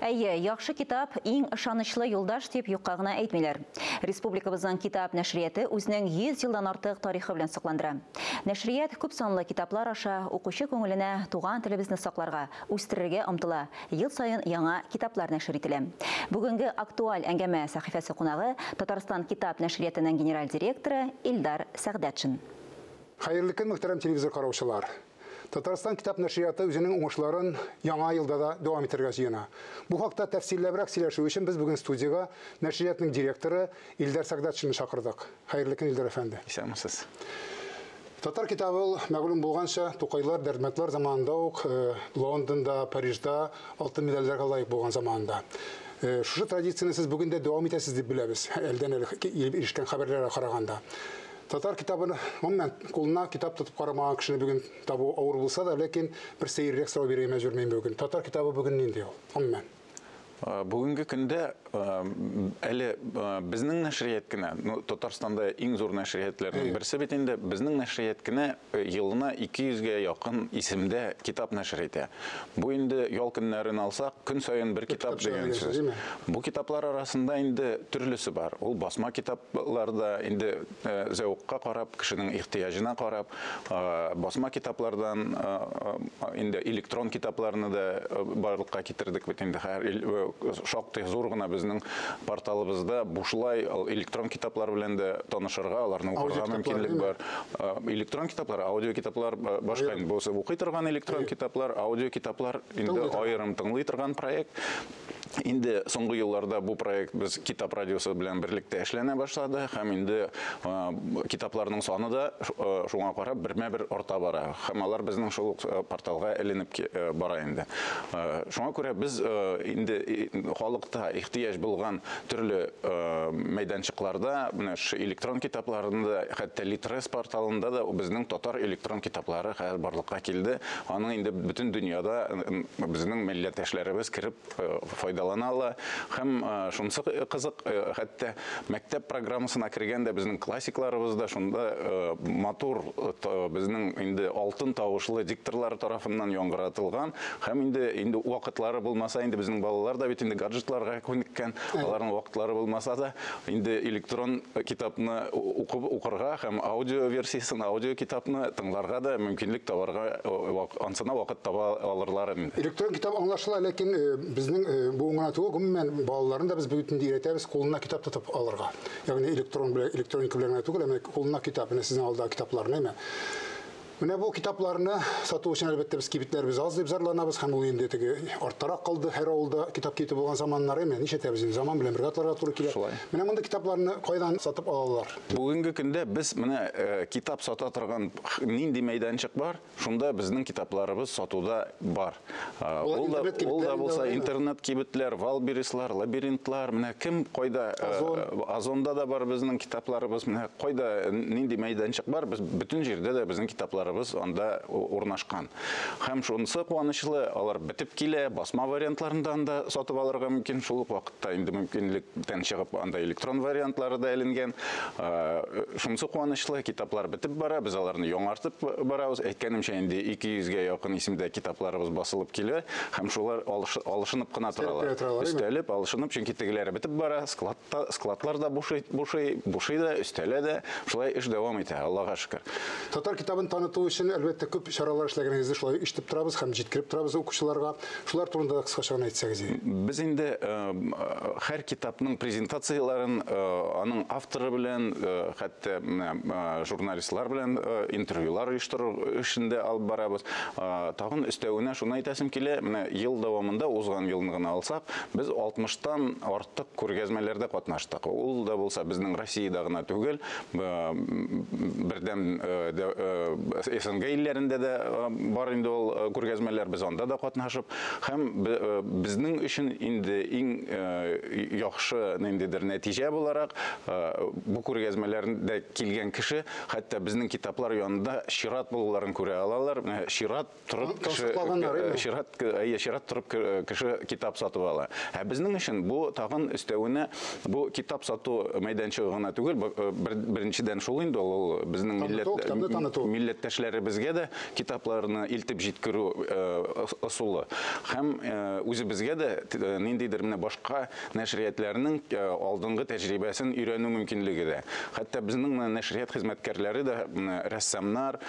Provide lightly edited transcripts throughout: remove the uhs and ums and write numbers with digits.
Әйе, яхшы китап иң ышанычлы юлдаш дип юкка гына әйтмиләр. Республикабызның китап нәшрияты үзенең 100 елдан артык тарихы белән сокландыра. Нәшрият күп санлы китаплар аша укучы күңеленә туган телебезне сакларга, үстерергә омтыла. Ел саен яңа китаплар нәшр ителә. Бүгенге актуаль әңгәмә сәхифәсе кунагы Татарстан китап нәшриятының генераль директоры Илдар Сәгъдәтшин. Хәерле көн, мөхтәрәм телевизор караучылар. Татарстан китап нәшрияты үзенең уңышларын яңа елда да дәвам итәргә җыена. Бу хакта тәфсилләбрәк сөйләшү өчен без бүген студиягә нәшриятның директоры Илдар Сәгъдәтшинне чакырдык. Хәерле көн, Илдар әфәнде. Исәнмесез. Татар китабы мәгълүм булганча Тукайлар, Дәрдмәтләр заманында ук Лондонда, Парижда алтын медальләргә лаек булган заманында. Шушы традицияны сез бүген дә дәвам итәсез дип беләбез. Әлдән ирешкән хәбәрләргә караганда. Татар китабын момент кулына китап тотып карамаган кешене бүген табу авыр булса да, ләкин бер сәеррәк сорау бирергә мәҗбүрмен бүген. Татар китабы бүген нинди ул? Момент. Бүгенге көндә әле безнең нәшрият кенә, Татарстанда иң зур нәшриятләрнең берсе бит инде безнең нәшрият кенә елына 200-гә якын исемдә китап нәшр итә. Бу инде ял көннәрен алсак, көн саен бер китап дигән сүз. Бу китаплар арасында инде төрлесе бар. Ул басма китапларда инде зәвыкка карап, кешенең ихтыяҗына карап, басма китаплардан инде электрон китапларны да барлыкка китердек бит инде шактый зур гына безнең порталыбызда бушлай электрон китаплар белән дә танышырга, аларны укырга мөмкинлек бар. Электрон китаплар, аудио китаплар башка инде булса укый торган электрон китаплар, аудио китаплар инде аерым тыңлый торган проект. Инде соңгы елларда бу проект без Китап радиосы белән берлектә эшләнә башлады һәм инде китапларның саны да шуңа карап бермә-бер арта бара. Һәм алар безнең шул порталга эленеп бара инде. Шуңа күрә без инде халыкта ихтыяҗ булган төрле мәйданчыкларда, менә шу электрон китапларында, хәтта Литрес порталында да безнең татар электрон китаплары хәзер барлыкка килде. Аның инде бөтен дөньяда безнең милләттәшләребез кирип файдалана һәм шунсы кызык, хәтта мәктәп программасына кергәндә безнең классикларыбыз да шунда матур безнең инде алтын тавышлы дикторлар тарафыннан яңгыратылган һәм инде вакытлары булмаса, инде безнең балалар да бит инде гаджетларга күнеккән, аларның вакытлары булмаса да инде электрон китапны укырга һәм аудио версиясын, аудио китапны тыңларга да мөмкинлек табарга ансына вакыт таба алырлар инде. Электрон китап аңлашыла, ләкин безнең бу уңгана түгел, гомумән балаларын да без бүтән өйрәтәбез кулына китап тотып алырга. Ягъни электроника белән түгел, әмма кулына китап, менә сезнең алда китапларны, әмма менә бу китапларны сату өчен әлбәттә без кибетләрбез аз дип зарланабыз һәм ул инде теге арттарак калды, һәр авылда китап китеп булган заманнар әмма нишәтәбез инде заман белән бергә атларга туры килә. Менә монда китапларны кайдан сатып алалар? Бүгенге көндә без менә китап сата торган нинди мәйданчык бар, шунда безнең китапларыбыз сатуда бар. Ул да булса интернет кибетләр, Валберислар, Лабиринтлар, менә кем кайда Озонда да бар безнең китапларыбыз, менә кайда нинди мәйданчык бар, без бөтен җирдә дә безнең китаплар анда урнашкан. Һәм шунысы куанычлы, алар битеп килә, басма вариантларыннан да сатып алырга мөмкин, шул вакытта инде мөмкинлектән чыгып анда электрон вариантлары да эленгән. Шунысы куанычлы, китаплар битеп бара, без аларны яңартып барабыз. Әйткәнемчә инде 200-гә якын исемдә китапларыбыз басылып килә, һәм шулар алышынып кына торалар. Өстәлеп, алышынып, чөнки тегеләре битеп бара, складлар да бушый да, өстәлә дә, шулай эш дәвам итә, Аллага шөкер. Татар китабын таныту өчен әлбәттә күп чаралар эшләгәнегезне шулай ишетеп торабыз һәм җиткереп торабыз укучыларга. Шулар турында да кыскача гына әйтсәгез. Без инде һәр китапның презентацияларын аның авторы белән, хәтта журналистлар белән интервьюлар оештыру эшендә алып барабыз. Тагын өстәвенә шуны әйтәсем килә, менә ел дәвамында узган елны гына алсак, без 60-тан артык күргәзмәләрдә катнаштык. Ул да булса безнең Россиядә гына түгел, бердәм СНГ илләрендә дә бар инде ул күргәзмәләр, без анда да катнашып, һәм безнең өчен инде иң яхшы ниндидер нәтиҗә буларак бу күргәзмәләрдә килгән кеше хәтта безнең китаплар янында чират булуларын күрә алалар. Чират торып кеше китап сатып ала. Безнең өчен бу тагын өстәвенә бу китап сату мәйданчыгы гына түгел, беренчедән шул инде ул безнең милләттә иптәшләребезгә дә китапларны илтеп җиткерү ысулы. Һәм үзебезгә дә ниндидер менә башка нәшриятләрнең алдынгы тәҗрибәсен өйрәнү мөмкинлеге дә. Хәтта безнең нәшрият хезмәткәрләре дә, рәссамнар,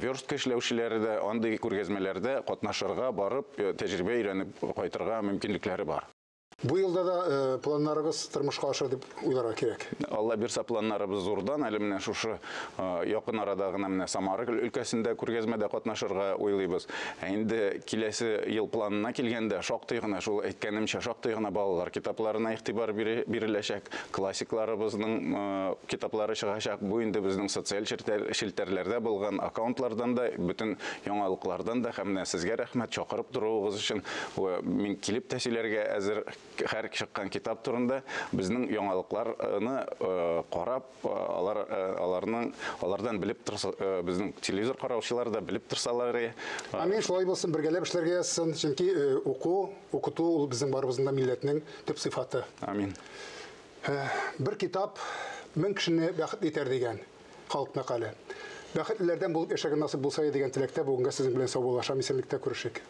верстка эшләүчеләре дә андый күргәзмәләрдә катнашырга, барып тәҗрибә өйрәнеп кайтырга мөмкинлекләре бар. Бу елда да планнарыгыз тормышка ашыр дип уйларга кирәк. Алла бирсә, планнарыбыз зурдан, әле менә шушы якын арада гына менә Самара өлкәсендә күргәзмәдә катнашырга уйлыйбыз. Инде киләсе ел планына килгәндә шактый гына, шул әйткәнемчә, шактый гына балалар китапларына игътибар биреләчәк, классикларыбызның китаплары чыгачак. Бу инде безнең социаль челтәрләрдә булган аккаунтлардан да, бөтен яңалыклардан да, һәм сезгә рәхмәт чакырып торуыгыз өчен. Мин килеп тәсиләргә әзер һәр чыккан китап турында безнең яңалыкларны карап, алардан белеп торса, безнең телевизор караучылар да белеп торсалар. Амин, шулай булсын, бергәләп эшләргә язсын, чөнки укыту ул безнең барыбызның да милләтнең төп сыйфаты. Амин. Бер китап 1000 кешене бәхет итәр дигән халык мәкале. Бәхетлеләрдән булып яшәгән насыйп булса дигән теләктә бүгенгә сезнең белән саубуллашам, исәнлектә күрешик.